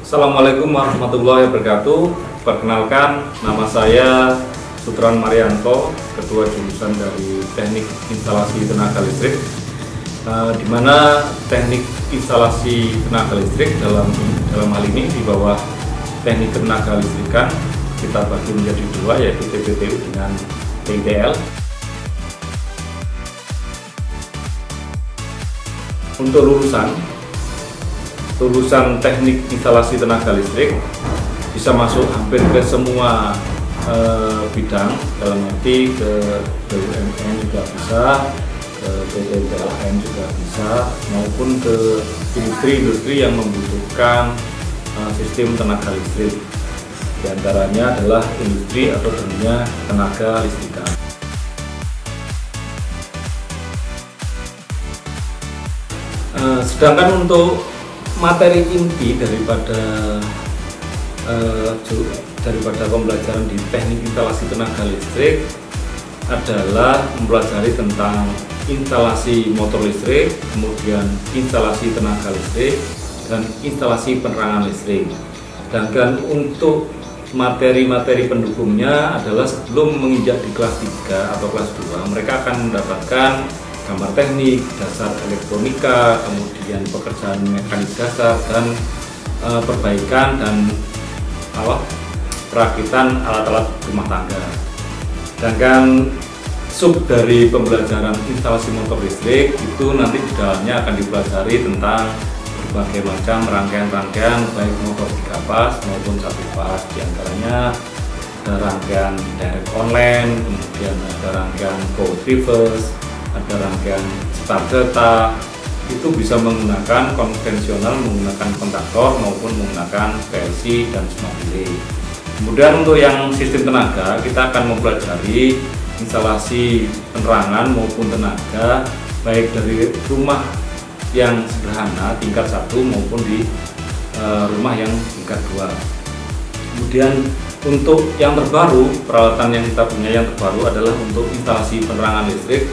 Assalamualaikum warahmatullahi wabarakatuh. Perkenalkan, nama saya Sutran Marianto, Ketua Jurusan dari Teknik Instalasi Tenaga Listrik, di mana teknik instalasi tenaga listrik dalam hal ini di bawah teknik tenaga listrikan kita bagi menjadi dua, yaitu TPTU dengan TITL. Untuk lulusan teknik instalasi tenaga listrik bisa masuk hampir ke semua bidang, dalam arti ke BUMN juga bisa, ke PT PLN juga bisa, maupun ke industri-industri yang membutuhkan sistem tenaga listrik. Di antaranya adalah industri atau dunia tenaga listrikan. Sedangkan untuk materi inti daripada pembelajaran di teknik instalasi tenaga listrik adalah mempelajari tentang instalasi motor listrik, kemudian instalasi tenaga listrik, dan instalasi penerangan listrik. Sedangkan untuk materi-materi pendukungnya adalah sebelum menginjak di kelas 3 atau kelas 2, mereka akan mendapatkan gambar teknik, dasar elektronika, kemudian pekerjaan mekanik dasar, dan perbaikan dan perakitan alat-alat rumah tangga. Sedangkan sub dari pembelajaran instalasi motor listrik itu nanti di dalamnya akan dipelajari tentang berbagai macam rangkaian-rangkaian baik motor 3 pas maupun 1 pas. Di antaranya ada rangkaian direct online, kemudian ada rangkaian code reverse, ada rangkaian start data. Itu bisa menggunakan konvensional, menggunakan kontaktor maupun menggunakan PLC dan smart relay. Kemudian untuk yang sistem tenaga, kita akan mempelajari instalasi penerangan maupun tenaga baik dari rumah yang sederhana tingkat 1 maupun di rumah yang tingkat 2. Kemudian untuk yang terbaru, peralatan yang kita punya yang terbaru adalah untuk instalasi penerangan listrik.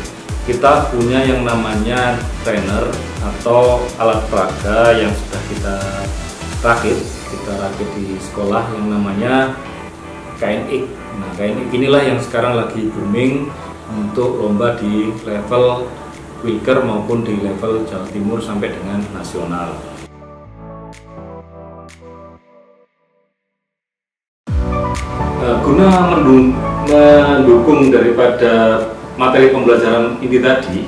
Kita punya yang namanya trainer atau alat peraga yang sudah kita rakit di sekolah yang namanya KNX. Nah, KNX inilah yang sekarang lagi booming untuk lomba di level Wilker maupun di level Jawa Timur sampai dengan nasional. Guna mendukung daripada materi pembelajaran ini tadi,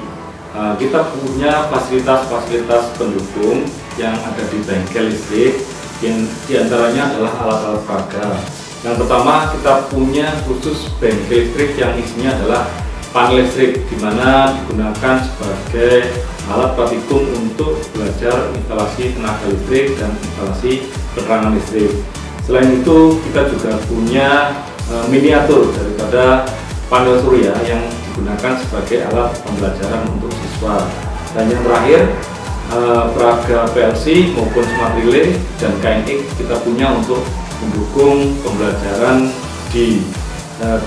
kita punya fasilitas-fasilitas pendukung yang ada di bengkel listrik, yang diantaranya adalah alat-alat peraga. Yang pertama, kita punya khusus bengkel listrik yang isinya adalah panel listrik, di mana digunakan sebagai alat praktikum untuk belajar instalasi tenaga listrik dan instalasi penerangan listrik. Selain itu, kita juga punya miniatur daripada panel surya yang digunakan sebagai alat pembelajaran untuk siswa. Dan yang terakhir, peraga PLC maupun smart relay dan KNX kita punya untuk mendukung pembelajaran di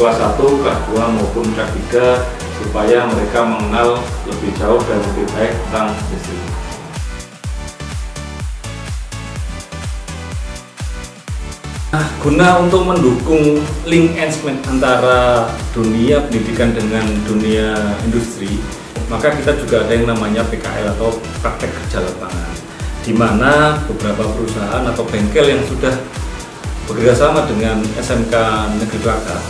kelas 1, kelas 2 maupun kelas 3 supaya mereka mengenal lebih jauh dan lebih baik tentang listrik. Nah, guna untuk mendukung link engagement antara dunia pendidikan dengan dunia industri, maka kita juga ada yang namanya PKL atau praktek kerja lapangan, di mana beberapa perusahaan atau bengkel yang sudah bekerjasama dengan SMK Negeri Cilacap,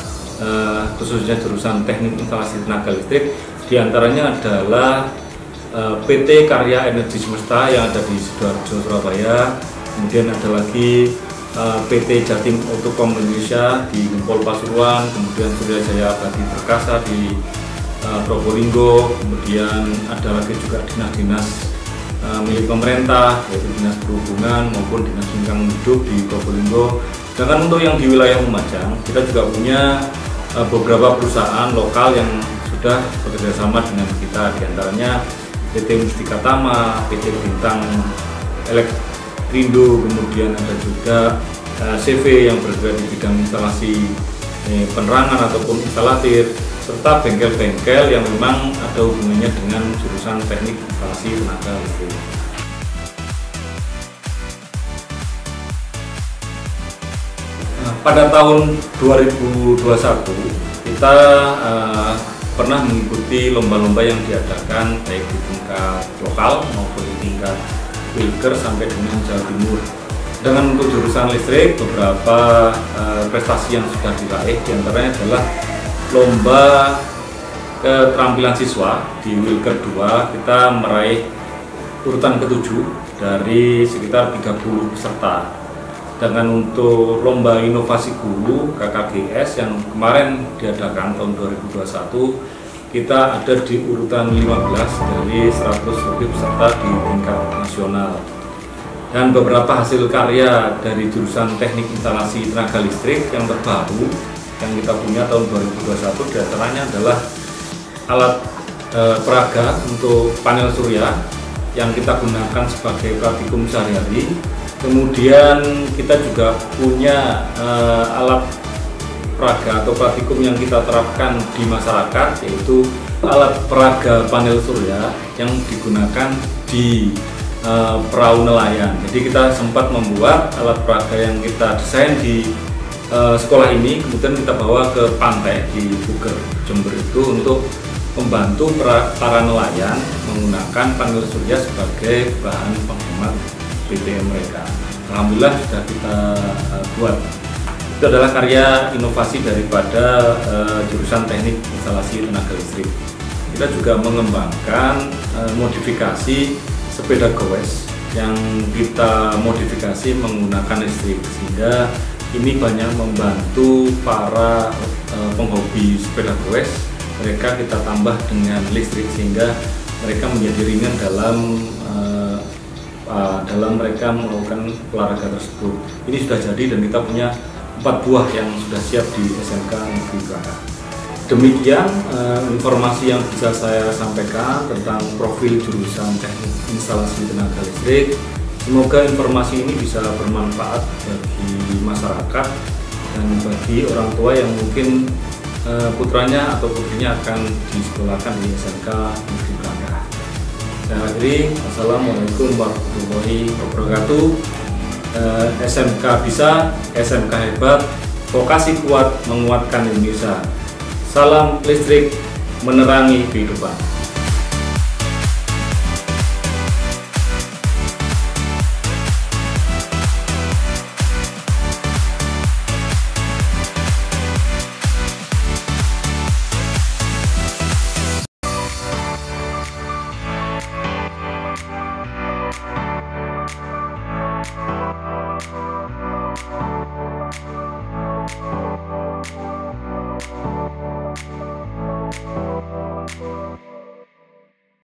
khususnya jurusan Teknik Instalasi Tenaga Listrik, diantaranya adalah PT Karya Energi Semesta yang ada di Sidoarjo, Surabaya. Kemudian ada lagi PT Jatim Autocom Indonesia di Gempol Pasuruan, kemudian Surya Jaya Abadi Perkasa di Probolinggo, kemudian ada lagi juga dinas-dinas milik pemerintah yaitu Dinas Perhubungan maupun Dinas Lingkungan Hidup di Probolinggo. Sedangkan untuk yang di wilayah Lumajang, kita juga punya beberapa perusahaan lokal yang sudah bekerjasama dengan kita, diantaranya PT Mustika Tama, PT Bintang Elektrindo, kemudian ada juga CV yang bergerak di bidang instalasi penerangan ataupun instalatir, serta bengkel-bengkel yang memang ada hubungannya dengan jurusan teknik instalasi tenaga listrik. pada tahun 2021 kita pernah mengikuti lomba-lomba yang diadakan baik di tingkat lokal maupun di tingkat Wilker sampai dengan Jawa Timur. Dengan untuk jurusan listrik, beberapa prestasi yang sudah diraih diantaranya adalah lomba keterampilan siswa di Wilker 2. Kita meraih urutan ke-7 dari sekitar 30 peserta. Dengan untuk lomba inovasi guru KKGS yang kemarin diadakan tahun 2021, kita ada di urutan 15 dari 100 lebih peserta di tingkat nasional. Dan beberapa hasil karya dari jurusan teknik instalasi tenaga listrik yang terbaru yang kita punya tahun 2021 diantaranya adalah alat peraga untuk panel surya yang kita gunakan sebagai praktikum sehari-hari. Kemudian kita juga punya alat peraga atau praktikum yang kita terapkan di masyarakat, yaitu alat peraga panel surya yang digunakan di perahu nelayan. Jadi kita sempat membuat alat peraga yang kita desain di sekolah ini, kemudian kita bawa ke pantai di Buger, Jember itu untuk membantu para nelayan menggunakan panel surya sebagai bahan penghemat BBM mereka. Alhamdulillah sudah kita buat. Itu adalah karya inovasi daripada jurusan teknik instalasi tenaga listrik. Kita juga mengembangkan modifikasi sepeda gowes yang kita modifikasi menggunakan listrik, sehingga ini banyak membantu para penghobi sepeda gowes. Mereka kita tambah dengan listrik sehingga mereka menjadi ringan dalam mereka melakukan olahraga tersebut. Ini sudah jadi dan kita punya 4 buah yang sudah siap di SMK Negeri Kelaka. Demikian informasi yang bisa saya sampaikan tentang profil jurusan teknik instalasi tenaga listrik. Semoga informasi ini bisa bermanfaat bagi masyarakat dan bagi orang tua yang mungkin putranya atau putrinya akan disekolahkan di SMK Negeri Kelaka. Saya akhiri, Assalamualaikum warahmatullahi wabarakatuh. SMK bisa, SMK hebat, vokasi kuat menguatkan Indonesia. Salam listrik menerangi kehidupan.